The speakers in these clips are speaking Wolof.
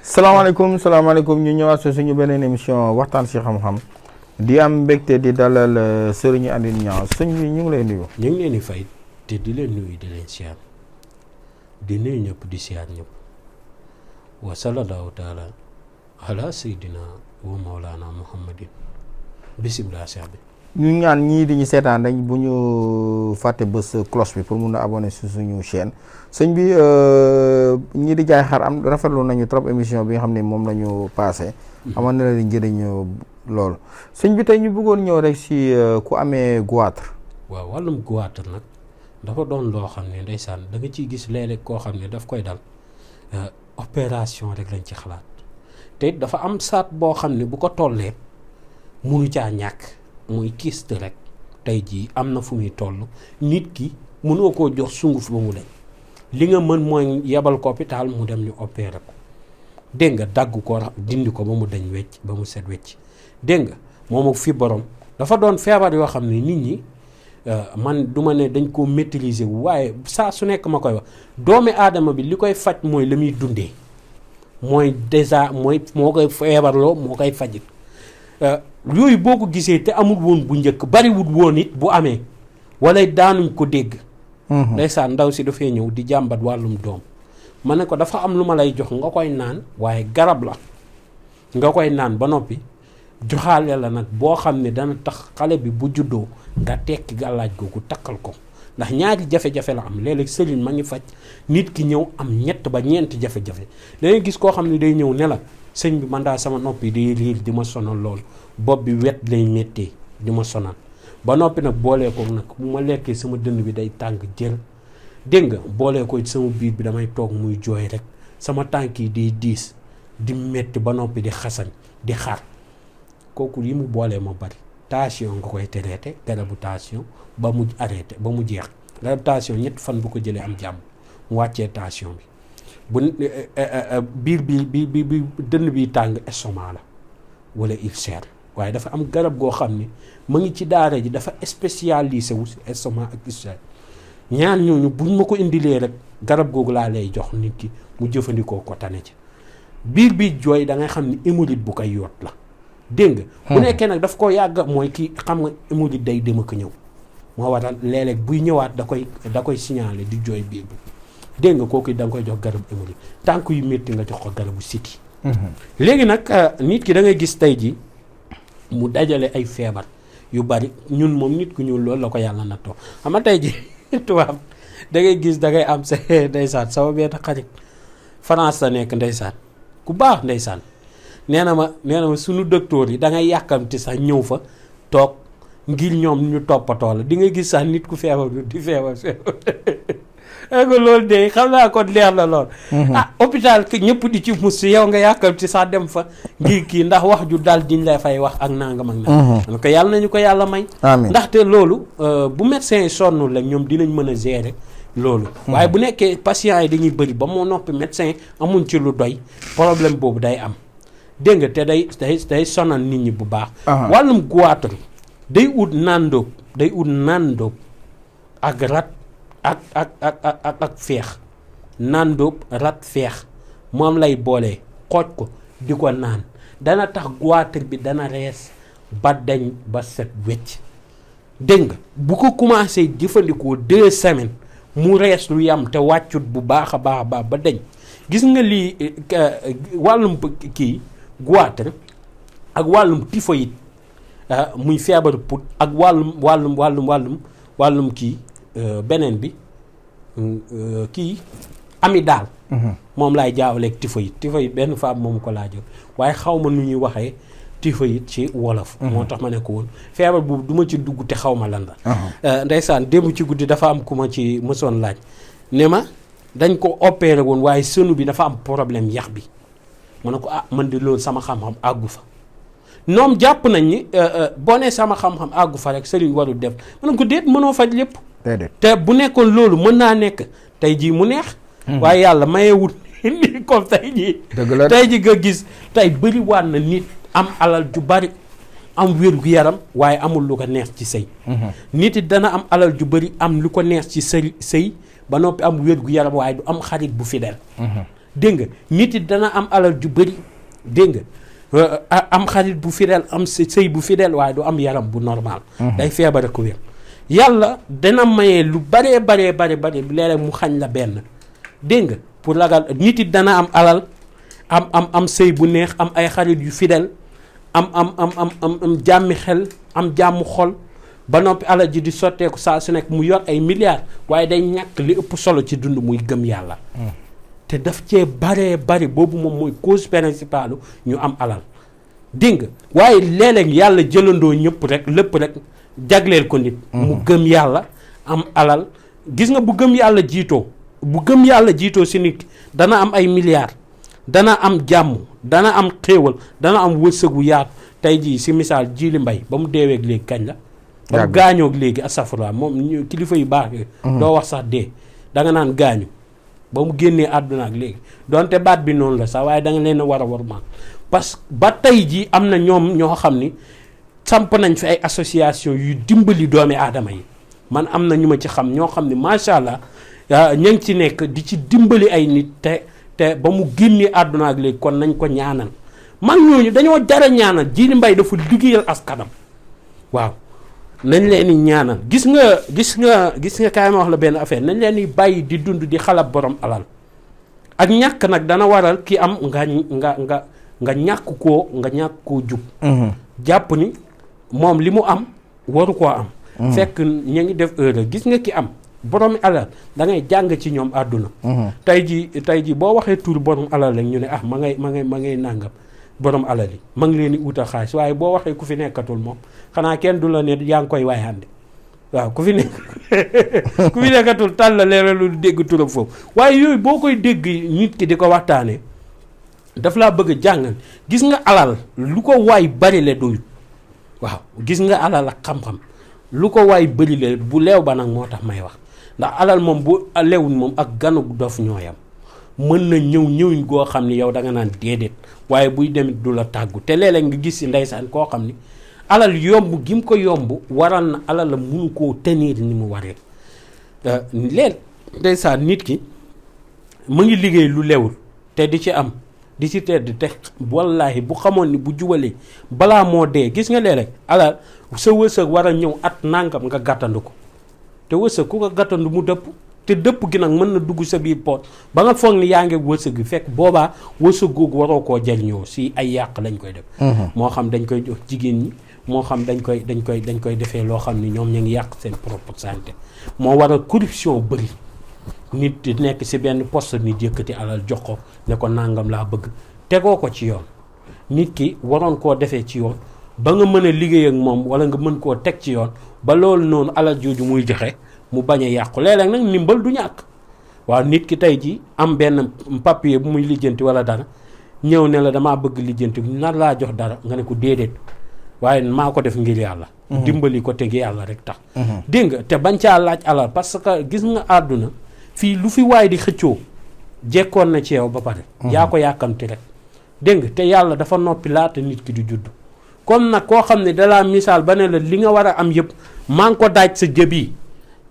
salaamaaleykum ñu ñëwaat si suñu beneen émission waxtaan si xam-xam di am mbégte di dalal sëriñ Andine Niang sëñ bi ñu ngi lay nuyu. ñu ngi leen di fay te di leen nuyu di leen siyaar di nuyu ñëpp di siyaar ñëpp wa sallallahu taala ala sayyidina wa mawlana muhammadin bisimilah seex bi. ñu ñaan ñii di ñu seetaan dañ bu ñu fàtte bés cloche bi pour mun a abonné si suñu chaîne sëñ bi ñii di jaay xar am rafetlu nañu trop émission bi nga xam ne moom la ñu passé. amoon na leen njëriñ loolu sëñ bi tey ñu bëggoon ñëw rek si ku amee goitre. waaw wàllum goitre nag dafa doon loo xam ne ndeysaan da nga ciy gis léeg-léeg koo xam ne daf koy dal opération rek lañ ci xalaat te it dafa am saat boo xam ne bu ko tollee munu caa ñàkk. muy kyste rek tey jii am na fu muy toll nit ki mënoo koo jox sunguf ba mu dem li nga mën mooy yebal ko hôpital mu dem ñu opéré ko dégg nga dagg ko dindi ko ba mu dañ wecc ba mu set wecc dégg nga moom ak fi borom dafa doon feebar yoo xam ne nit ñi man du ma ne dañ koo maîtriser wu waaye saa su nekk ma koy wax doomi aadama bi li koy faj mooy la muy dundee mooy déjà mooy moo koy feebarloo moo koy fajit yooyu boo ko gisee te amul woon bu njëkk bariwul woon it bu amee wala daanuñ ko dégg. ndeysaan ndaw si dafay ñëw di jàmbat wàllum doom ma ne ko dafa am lu ma lay jox nga koy naan waaye garab la nga koy naan ba noppi joxaale la nag boo xam ne dana tax xale bi bu juddoo nga tekki gàllaaj googu takkal ko ndax ñaari jafe-jafe la am léeg-léeg sëriñ ma ngi faj nit ki ñëw am ñett ba ñeenti jafe-jafe dangay gis koo xam ne day ñëw ne la sëñ bi man daa sama noppi day riir di ma sonal lool bopp bi wet lay méttee di ma sonal ba noppi nag boolee ko nag bu ma lekkee sama dënn bi day tàng jër dégg nga boolee ko sama biir bi damay toog muy jooy rek sama tànk yi day diis di metti ba noppi di xasañ di xar kooku yi mu boolee ma bari tension nga koy traité garabu tension ba mu arrêté ba mu jeex garabu tension ñett fan bu ko jëlee am jàmm mu wàccee tension bi bu biir bi dënn bi tàng estomac la wala ulcère waaye dafa am garab goo xam ne ma ngi ci daara ji dafa spécialisé wu si estomac ak ulcère ñaan ñooñu buñ ma ko indilee rek garab googu laa lay jox nit ki mu jëfandikoo ko tane ci biir bi jooy da ngay xam ne hémorroïde bu koy yoot la dégg nga bu nekkee nag daf ko yàgg mooy kii xam nga hémorroïde day dem ak ñëw moo waral léeg-léeg buy ñëwaat da koy signalé di jooy biir bi dégg nga kooku da nga koy jox garabu hémorroïde tànk yu métti nga jox ko garabu siti léegi nag nit ki da ngay gis tey ji mu dajale ay feebar yu bari ñun moom nit ku ñuul loolu la ko yàlla nattoo xam nga tey ji tubaab da ngay gis da ngay am sa ndeysaan sama benn xarit France la nekk ndeysaan ku baax ndeysaan nee na ma suñu docteur yi da ngay yàkkamti sax ñëw fa toog ngir ñoom ñu toppatoo la di nga gis sax nit ku feebar di feebar nga loolu de xam naa kon leer la lool. Hôpital que ñëpp di ci mus yow nga yàkkamti sax dem fa ngir kii ndax wax ju dal diñ lay fay wax ak nangam ak nangam. donc yàlla nañu ko yàlla may. amiin ndaxte loolu bu médecin yi sonn la ñoom dinañ mën a gérer loolu. waaye bu nekkee patients yi dañuy bëri ba moo noppi médecin amuñ ci lu doy problème boobu day am dégg nga te day sonal nit ñi bu baax. wàllum goitre day ut nandóob ak rat. ak feex naan dóob rat feex moom lay boolee xooj ko di ko naan dana tax goitre bi dana rees ba dañ ba set wecc dégg nga bu ko commencé jëfandikoo 2 semaines mu rees lu yam te wàccut bu baax a baax ba dañ gis nga lii wàllum kii goitre ak wàllum typhoïde muy feebaru put ak wàllum kii beneen bi kii amidal moom laay jaawaleeg typhoïde benn femme moom ko laajoon waaye xaw ma nu ñuy waxee typhoïde ci wolof moo tax ma ne ko woon feebar boobu du ma ci dugg te xaw ma lan la ndeysaan démb ci guddi dafa am ku ma ci mësoon laaj ne ma dañ ko opéré woon waaye sënu bi dafa am problème yax bi ma ne ko man de loolu sama xam-xam àggu fa ñoom jàpp nañ ni boo nee sama xam-xam àggu fa rek sëriñ warul def ma ne ko déet mënoo faj lépp déedéet. te bu nekkoon loolu mën naa nekk tey jii mu neex. waaye yàlla mayewut ni comme tey jii. dëgg la tey jii nga gis tey bëri waat na nit am alal ju bari am wér-gu-yaram waaye amul lu ko neex ci sëy. nit it dana am alal ju bari am lu ko neex ci sëy ba noppi am wér-gu-yaram waaye du am xarit bu fidèle. dégg nga nit it dana am alal ju bari dégg nga am xarit bu fidèle am sëy bu fidèle waaye du am yaram bu normal. day feebar ak wér. yàlla dana maye lu baree léeg-léeg mu xañ la benn dégg nga pour ragal nit it dana am alal am sëy bu neex am ay xarit yu fidèle am jàmmi xel am jàmmu xol ba noppi alal ji di sotteeku saa su nekk mu yor ay milliards waaye day ñàkk li ëpp solo ci dund muy gëm yàlla. te daf cee bari boobu moom mooy cause principale ñu am alal dégg nga waaye léeg-léeg yàlla jëlandoo ñëpp rek lépp rek jagleel ko nit. mu gëm yàlla am alal gis nga bu gëm yàlla jiitoo si nit dana am ay milliards dana am jàmm dana am xéewal dana am wërsëgu yaatu tey jii si misaal Jili Mbay ba mu deeweeg léegi kañ la. ba mu gaañoog léegi astafurlah moom kilifa yu baax yi. doo wax sax dee danga naan gaañu. ba mu génnee àdduna ak léegi donte baat bi noonu la sax waaye da nga leen a war a warmaal parce que ba tey jii am na ñoom ñoo xam ni samp nañ fi ay association yu dimbali doomi aadama yi man am na ñu ma ci xam ñoo xam ne macha allah ña ngi ci nekk di ci dimbali ay nit te ba mu génnee àdduna ak léegi kon nañ ko ñaanal man ñooñu dañoo jara ñaanal Jili Mbay dafa liggéeyal askanam waaw nañ leen di ñaanal gis nga kaay ma wax la benn affaire nañ leen di bàyyi di dund di xalab borom alal ak ñàkk nag dana waral ki am nga ñàkk koo jub jàpp ni moom li mu am waru koo am fekk ña ngi def erreur gis nga ki am borom alal da ngay jàng ci ñoom àdduna tey ji boo waxee tur borom alal rek ñu ne ma ngay nàngam borom alal yi ma ngi leen di utal xaalis waaye boo waxee ku fi nekkatul moom xanaa kenn du la ne yaa ngi koy waayande waaw ku fi nekkatul tàll la leeral lu dégg turam foofu waaye yooyu boo koy dégg nit ki di ko waxtaanee daf laa bëgg a jàngal gis nga alal lu ko waay bari le doyut waaw gis nga alal ak xam-xam lu ko waay bari le bu leew ba nag moo tax may wax ndax alal moom bu leewul moom ak ganu dof ñooyam mën na ñëwin goo xam ni yow da nga naan déedéet waaye buy demit du la tàggu te léeg-léeg nga gis si ndeysaan koo xam ni alal yomb gi mu ko yomb waral na alal la munu koo tenir ni mu waree léeg ndeysaan nit ki mu ngi liggéey lu lewul te di ci am di ci tedd te wallaahi bu xamoon ni bu jubalee balaa moo dee gis nga léeg-léeg alal sa wërsëg war a ñëw at nangam nga gàttandu ko te wërsëg ku ko gàttandu mu dëpp te dëpp gi nag mën na dugg sa biir poot ba nga foog ni yaa ngi wërsëg gi fekk boobaa wërsëg googu waroo koo jëriñoo si ay yàq lañ koy def moo xam dañ koy jox jigéen ñi moo xam dañ koy defee loo xam ni ñoom ñu ngi yàq seen propre santé moo waral corruption bëri nit di nekk si benn poste nit yëkkati alal jox ko ne ko nangam laa bëgg tegoo ko ci yoon nit ki waroon koo defee ci yoon ba nga mën a liggéey ak moom wala nga mën koo teg ci yoon ba loolu noonu alal jooju muy joxe mu bañ a yàqu léeg-léeg nag ndimbal du ñàkk waaw nit ki tey ji am benn papier bu muy lijjanti wala dara ñëw ne la damaa bëgg lijjanti nar laa jox dara nga ne ko déedéet waaye maa ko def ngir yàlla dimbali ko teg yàlla rek tax dégg nga te bañ caa laaj alal parce que gis nga àdduna fii lu fi waay di xëccoo jekkoon na ci yow ba pare yaa ko yàkkamti rek dégg nga te yàlla dafa noppi laata nit ki di judd comme nag koo xam ne dalaa misaal ba ne la li nga war a am yëpp maa ngi ko daaj sa jëb yi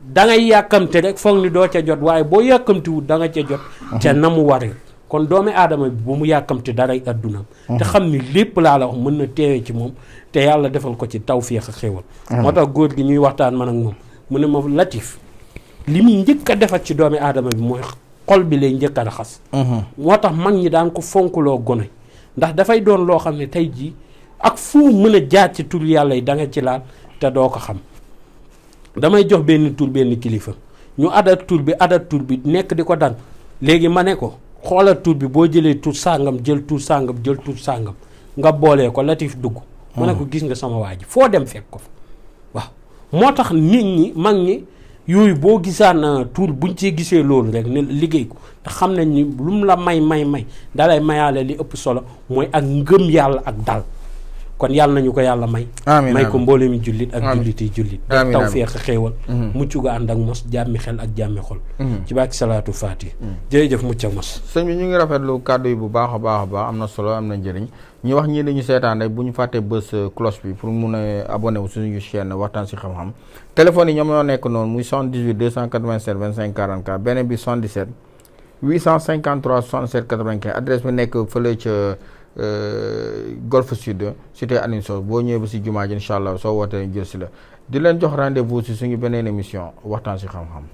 da ngay yàkkamte rek foog ni doo ca jot waaye boo yàkkamtiwut da nga ca jot ca na mu waree kon doomi aadama bi bu mu yàkkamte daray addunaam te xam ni lépp laa la wax mën na teewee ci moom te yàlla defal ko ci tawféex ak xéewal moo tax góor gi ñuy waxtaan man ak moom mu ne ma Latif li muy njëkk a defal ci doomi aadama bi mooy xol bi lay njëkk a raxas moo tax mag ñi daan ko fonkuloo gone ndax dafay doon loo xam ne tey jii ak fu mën a jaar ci tur yàlla yi da nga ci laal te doo ko xam damay jox benn tur benn kilifa ñu adat tur bi nekk di ko dan léegi ma ne ko xoolal tur bi boo jëlee tur sàngam jël tur sàngam nga boolee ko Latif dugg ma ne ko gis nga sama waa ji foo dem fekk ko fa waaw moo tax nit ñi mag ñi yooyu boo gisaan tur buñ ci gisee loolu rek ne liggéey ko te xam nañ ni lu mu la may dalay mayaale li ëpp solo mooy ak ngëm yàlla ak dal kon yàlla nañu ko yàlla may. amiin may ko mboolemi jullit ak julliti jullit. amiin taw feex xéewal. mucc ga ànd ak mos jàmmi xel ak jàmmi xol. ci bàkki salaatu faati. jërëjëf mucc ak mos. sëñ bi ñu ngi rafetlu kàddu yi bu baax a baax am na solo am na njëriñ ñu wax ñii dañu seetaan rek bu ñu fàttee bës cloche bi pour mun a abonné wu suñu chaîne waxtaan si xam-xam téléphone yi ñoom ñoo nekk noonu muy 78 287 25 44 beneen bi 77 853 67 95 adresse bi nekk fële ca Golf Sud cité Aline Sow boo ñëwee ba si jumaa ji incha allah soo wootee jël si la di leen jox rendez-vous si suñu beneen émission waxtaan si xam-xam.